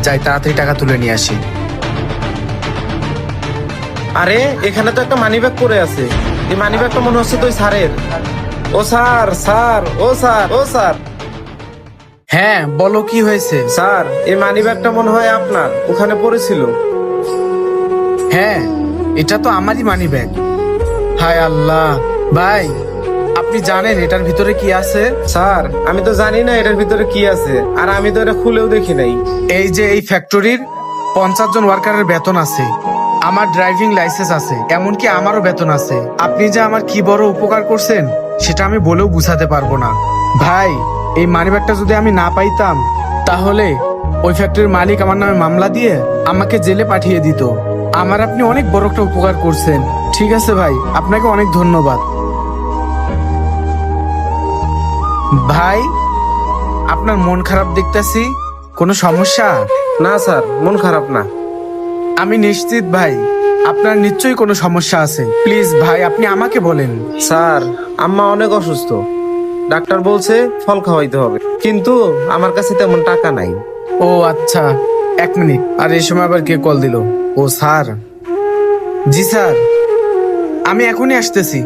যাই তাড়াতাড়ি টাকা তুলে নিয়ে আসি। আরে এখানে তো একটা মানিব্যাগ পড়ে আছে। এই মানিব্যাগটা মনে হচ্ছে তো ওই স্যারের। ও স্যার, স্যার, ও স্যার, ও স্যার। হ্যাঁ বলো, কি হয়েছে? স্যার, এই মানিব্যাগটা মনে হয় আপনার, ওখানে পড়েছিল। হ্যাঁ, এটা তো আমারই মানি ব্যাগ। হায় আল্লাহ! ভাই, আপনি জানেন এটার ভিতরে কি আছে? স্যার, আমি তো জানি না এটার ভিতরে কি আছে, আর আমি তো এটা খুলেও দেখি নাই। এই যে এই ফ্যাক্টরির 50 জন ওয়ার্কারের বেতন আছে, আমার ড্রাইভিং লাইসেন্স আছে, এমনকি আমারও বেতন আছে। আপনি যে আমার কি বড় উপকার করছেন সেটা আমি বলেও বুঝাতে পারবো না। ভাই, এই মানিব্যাগটা যদি আমি না পাইতাম তাহলে ওই ফ্যাক্টরির মালিক আমার নামে মামলা দিয়ে আমাকে জেলে পাঠিয়ে দিত। আমার আপনি অনেক বড় একটা উপকার করছেন। ঠিক আছে ভাই, আপনাকে অনেক ধন্যবাদ। ভাই, আপনার মন খারাপ দেখতেছি, কোনো সমস্যা? না স্যার, মন খারাপ না। আমি নিশ্চিত ভাই আপনার নিশ্চয়ই কোনো সমস্যা আছে। প্লিজ ভাই, আপনি আমাকে বলেন। স্যার, আম্মা অনেক অসুস্থ, ডাক্তার বলছে ফল খাওয়াইতে হবে, কিন্তু আমার কাছে তেমন টাকা নাই। ও আচ্ছা, 1 মিনিট। আর এই সময় আবার কে কল দিল? ও স্যার। জি স্যার, আমি এখনই আসতেছি।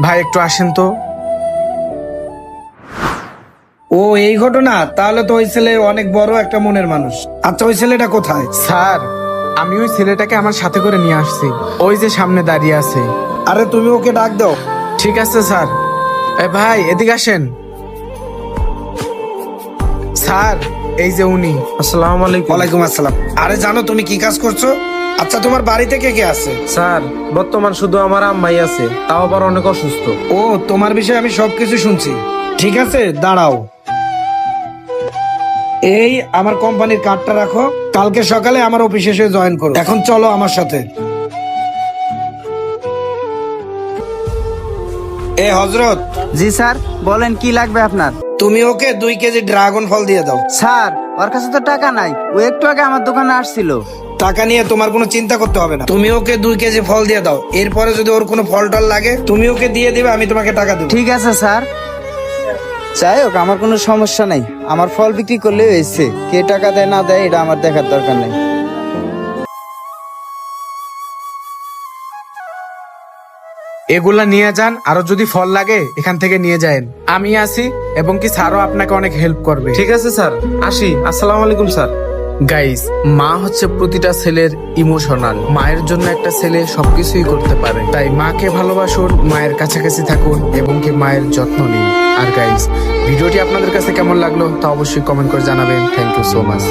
ভাই একটু আসেন তো। ও এই ঘটনা, তাহলে তো ওই ছেলে অনেক বড় একটা মনের মানুষ। আচ্ছা, ওই ছেলেটা কোথায়? স্যার, আমি ওই ছেলেটাকে আমার সাথে করে নিয়ে আসছি, ওই যে সামনে দাঁড়িয়ে আছে। আরে তুমি ওকে ডাক দাও। ঠিক আছে স্যার। এ ভাই, এদিকে আসেন। স্যার, এই যে উনি। আসসালামু আলাইকুম। ওয়ালাইকুম আসসালাম। আরে জানো তুমি কি কাজ করছো? আচ্ছা, তোমার বাড়িতে কে কে আছে? স্যার, বর্তমান শুধু আমার আম্মাই আছে, তাও আবার অনেক অসুস্থ। ও, তোমার বিষয়ে আমি সবকিছু শুনছি। ঠিক আছে, দাঁড়াও। এই আমার কোম্পানির কার্ডটা রাখো, কালকে সকালে আমার অফিসে এসে জয়েন করো। এখন চলো আমার সাথে। এ হজরত, জি স্যার, বলেন কি লাগবে আপনার? তুমি ওকে 2 কেজি ড্রাগন ফল দিয়ে দাও। স্যার, ওর কাছে তো টাকা নাই, ও একটু আগে আমার দোকানে আসছিল। টাকা নিয়ে তোমার কোনো চিন্তা করতে হবে না, তুমি ওকে 2 কেজি ফল দিয়ে দাও। এরপরে যদি ওর কোনো ফল টল লাগে তুমি ওকে দিয়ে দিবে, আমি তোমাকে টাকা দেবো। ঠিক আছে স্যার। যাই হোক, আমার কোনো সমস্যা নাই, আমার ফল বিক্রি করলে হয়েছে। কে টাকা দেয় না দেয় এটা আমার দেখার দরকার নেই। এগুলা নিয়ে যান, আরো যদি ফল লাগে এখান থেকে নিয়ে যান। আমি আসি, এবং কি স্যারও আপনাকে অনেক হেল্প করবে। ঠিক আছে স্যার, আসি। আসসালামু আলাইকুম স্যার। গাইস, মা হচ্ছে প্রতিটা ছেলের ইমোশনাল। মায়ের জন্য একটা ছেলে সবকিছুই করতে পারে। তাই মাকে ভালোবাসুন, মায়ের কাছাকাছি থাকুন, এবং কি মায়ের যত্ন নিন। আর গাইস, ভিডিওটি আপনাদের কাছে কেমন লাগলো তা অবশ্যই কমেন্ট করে জানাবেন। Thank you so much.